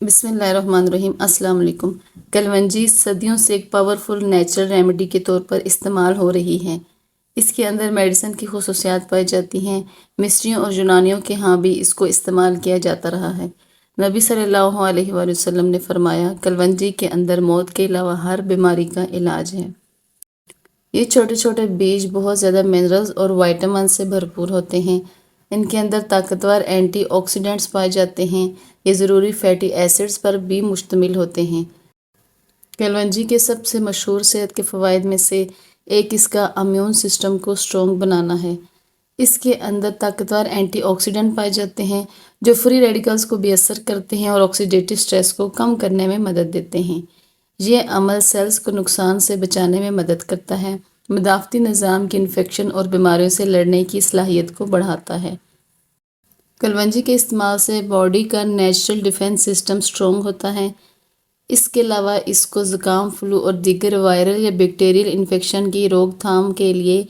بسم اللہ الرحمن الرحیم۔ السلام علیکم۔ کلونجی صدیوں سے ایک پاورفل نیچرل ریمیڈی کے طور پر استعمال ہو رہی ہے۔ اس کے اندر میڈیسن کی خصوصیات پائی جاتی ہیں۔ مصریوں اور یونانیوں کے ہاں بھی اس کو استعمال کیا جاتا رہا ہے۔ نبی صلی اللہ علیہ وآلہ وسلم نے فرمایا، کلونجی کے اندر موت کے علاوہ ہر بیماری کا علاج ہے۔ یہ چھوٹے چھوٹے بیج بہت زیادہ منرلز اور وائٹامن سے بھرپور ہوتے ہیں۔ ان کے اندر طاقتور اینٹی آکسیڈنٹس پائے جاتے ہیں۔ یہ ضروری فیٹی ایسڈز پر بھی مشتمل ہوتے ہیں۔ کلونجی کے سب سے مشہور صحت کے فوائد میں سے ایک اس کا امیون سسٹم کو اسٹرانگ بنانا ہے۔ اس کے اندر طاقتور اینٹی آکسیڈنٹ پائے جاتے ہیں جو فری ریڈیکلز کو بے اثر کرتے ہیں اور آکسیڈیٹو سٹریس کو کم کرنے میں مدد دیتے ہیں۔ یہ عمل سیلز کو نقصان سے بچانے میں مدد کرتا ہے، مدافعتی نظام کی انفیکشن اور بیماریوں سے لڑنے کی صلاحیت کو بڑھاتا ہے۔ کلونجی کے استعمال سے باڈی کا نیچرل ڈیفنس سسٹم اسٹرانگ ہوتا ہے۔ اس کے علاوہ اس کو زکام، فلو اور دیگر وائرل یا بیکٹیریل انفیکشن کی روک تھام کے لیے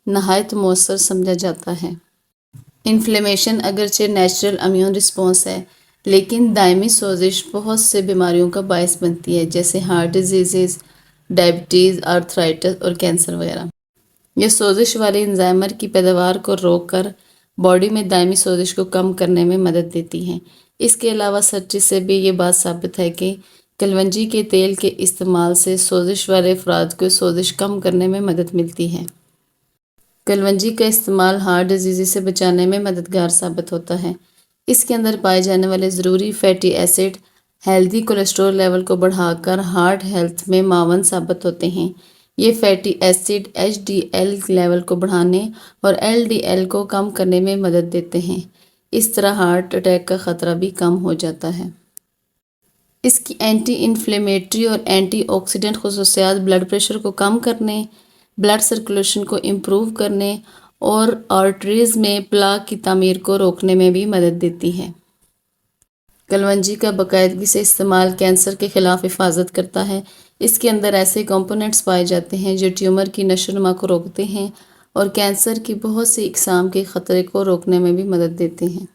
نہایت مؤثر سمجھا جاتا ہے۔ انفلیمیشن اگرچہ نیچرل امیون رسپانس ہے، لیکن دائمی سوزش بہت سے بیماریوں کا باعث بنتی ہے، جیسے ہارٹ ڈیزیز، ڈائبٹیز، آرتھرائٹس اور کینسر وغیرہ۔ یہ سوزش والے انزائمر کی پیداوار کو روک کر باڈی میں دائمی سوزش کو کم کرنے میں مدد دیتی ہیں۔ اس کے علاوہ سرچی سے بھی یہ بات ثابت ہے کہ کلونجی کے تیل کے استعمال سے سوزش والے افراد کو سوزش کم کرنے میں مدد ملتی ہے۔ کلونجی کا استعمال ہارٹ ڈیزیز سے بچانے میں مددگار ثابت ہوتا ہے۔ اس کے اندر پائے جانے والے ضروری fatty acid healthy cholesterol level کو بڑھا کر ہارٹ ہیلتھ میں معاون ثابت ہوتے ہیں۔ یہ fatty acid H D L level کو بڑھانے اور ایل ڈی ایل کو کم کرنے میں مدد دیتے ہیں۔ اس طرح ہارٹ اٹیک کا خطرہ بھی کم ہو جاتا ہے۔ اس کی اینٹی انفلیمیٹری اور اینٹی آکسیڈنٹ خصوصیات بلڈ پریشر کو کم کرنے، بلڈ سرکولیشن کو امپروو کرنے اور آرٹریز میں پلاک کی تعمیر کو روکنے میں بھی مدد دیتی ہے۔ کلونجی کا باقاعدگی سے استعمال کینسر کے خلاف حفاظت کرتا ہے۔ اس کے اندر ایسے کمپوننٹس پائے جاتے ہیں جو ٹیومر کی نشو و نما کو روکتے ہیں اور کینسر کی بہت سی اقسام کے خطرے کو روکنے میں بھی مدد دیتے ہیں۔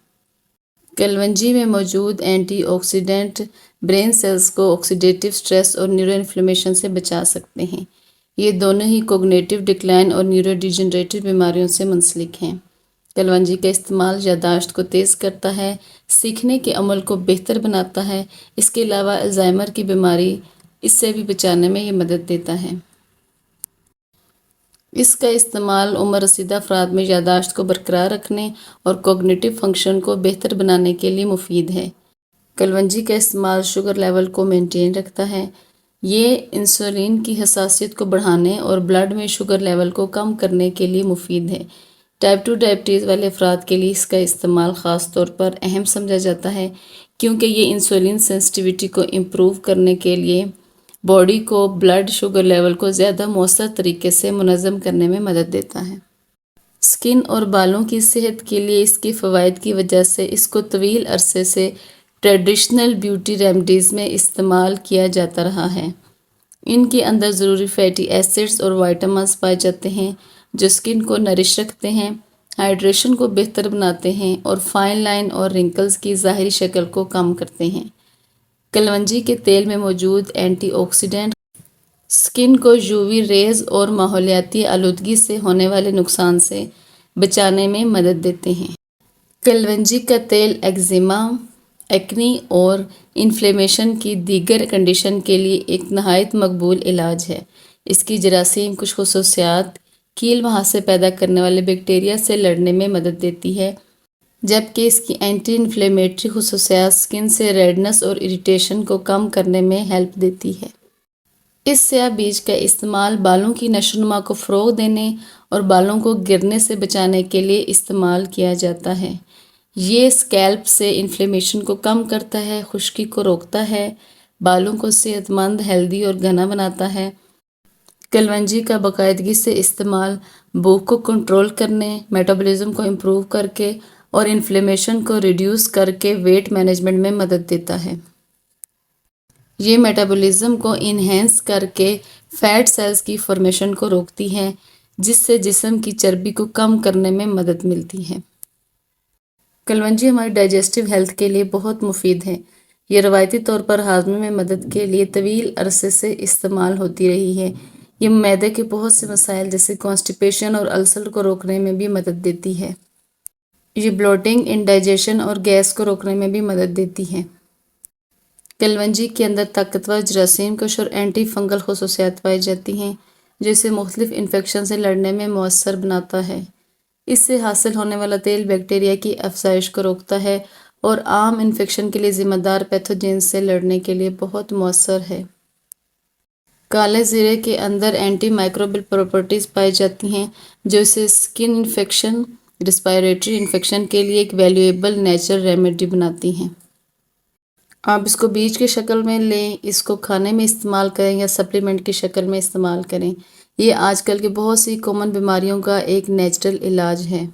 کلونجی میں موجود اینٹی آکسیڈنٹ برین سیلز کو آکسیڈیٹو سٹریس اور نیورو انفلیمیشن سے بچا سکتے ہیں۔ یہ دونوں ہی کوگنیٹو ڈکلائن اور نیورو ڈیجنریٹو بیماریوں سے منسلک ہیں۔ کلونجی کا استعمال یادداشت کو تیز کرتا ہے، سیکھنے کے عمل کو بہتر بناتا ہے۔ اس کے علاوہ الزائمر کی بیماری اس سے بھی بچانے میں یہ مدد دیتا ہے۔ اس کا استعمال عمر رسیدہ افراد میں یادداشت کو برقرار رکھنے اور کوگنیٹو فنکشن کو بہتر بنانے کے لیے مفید ہے۔ کلونجی کا استعمال شوگر لیول کو مینٹین رکھتا ہے۔ یہ انسولین کی حساسیت کو بڑھانے اور بلڈ میں شوگر لیول کو کم کرنے کے لیے مفید ہے۔ ٹائپ 2 ڈائبٹیز والے افراد کے لیے اس کا استعمال خاص طور پر اہم سمجھا جاتا ہے، کیونکہ یہ انسولین سینسٹیویٹی کو امپروو کرنے کے لیے باڈی کو بلڈ شوگر لیول کو زیادہ مؤثر طریقے سے منظم کرنے میں مدد دیتا ہے۔ سکن اور بالوں کی صحت کے لیے اس کے فوائد کی وجہ سے اس کو طویل عرصے سے ٹریڈیشنل بیوٹی ریمیڈیز میں استعمال کیا جاتا رہا ہے۔ ان کے اندر ضروری فیٹی ایسڈز اور وائٹامنز پائے جاتے ہیں جو سکن کو نرش رکھتے ہیں، ہائیڈریشن کو بہتر بناتے ہیں اور فائن لائن اور رنکلز کی ظاہری شکل کو کم کرتے ہیں۔ کلونجی کے تیل میں موجود اینٹی آکسیڈنٹ سکن کو یووی ریز اور ماحولیاتی آلودگی سے ہونے والے نقصان سے بچانے میں مدد دیتے ہیں۔ کلونجی کا تیل ایگزیما، ایکنی اور انفلیمیشن کی دیگر کنڈیشن کے لیے ایک نہایت مقبول علاج ہے۔ اس کی جراثیم کش خصوصیات کیل مہاسے پیدا کرنے والے بیکٹیریا سے لڑنے میں مدد دیتی ہے، جبکہ اس کی اینٹی انفلیمیٹری خصوصیات سکن سے ریڈنس اور اریٹیشن کو کم کرنے میں ہیلپ دیتی ہے۔ اس سیاہ بیج کا استعمال بالوں کی نشو و نما کو فروغ دینے اور بالوں کو گرنے سے بچانے کے لیے استعمال کیا جاتا ہے۔ یہ اسکیلپ سے انفلیمیشن کو کم کرتا ہے، خشکی کو روکتا ہے، بالوں کو صحت مند، ہیلدی اور گھنا بناتا ہے۔ کلونجی کا باقاعدگی سے استعمال بھوک کو کنٹرول کرنے، میٹابولزم کو امپروو کرکے اور انفلیمیشن کو ریڈیوس کرکے ویٹ مینجمنٹ میں مدد دیتا ہے۔ یہ میٹابولزم کو انہینس کرکے فیٹ سیلز کی فارمیشن کو روکتی ہے، جس سے جسم کی چربی کو کم کرنے میں مدد ملتی ہے۔ کلونجی ہماری ڈائجسٹو ہیلتھ کے لیے بہت مفید ہے۔ یہ روایتی طور پر ہاضمے میں مدد کے لیے طویل عرصے سے استعمال ہوتی رہی ہے۔ یہ معدے کے بہت سے مسائل جیسے کانسٹیپیشن اور السر کو روکنے میں بھی مدد دیتی ہے۔ یہ بلوٹنگ، انڈائجیشن اور گیس کو روکنے میں بھی مدد دیتی ہے۔ کلونجی کے اندر طاقتور جراثیم کش اور اینٹی فنگل خصوصیات پائی جاتی ہیں جو اسے مختلف انفیکشن سے لڑنے میں مؤثر بناتا ہے۔ اس سے حاصل ہونے والا تیل بیکٹیریا کی افزائش کو روکتا ہے اور عام انفیکشن کے لیے ذمہ دار پیتھوجنز سے لڑنے کے لیے بہت مؤثر ہے۔ کالے زیرے کے اندر اینٹی مائکروبیل پراپرٹیز پائی جاتی ہیں جو اسے اسکن انفیکشن، ریسپائریٹری انفیکشن کے لیے ایک ویلیویبل نیچرل ریمیڈی بناتی ہیں۔ آپ اس کو بیج کی شکل میں لیں، اس کو کھانے میں استعمال کریں یا سپلیمنٹ کی شکل میں استعمال کریں۔ یہ آج کل کے بہت سی کامن بیماریوں کا ایک نیچرل علاج ہے۔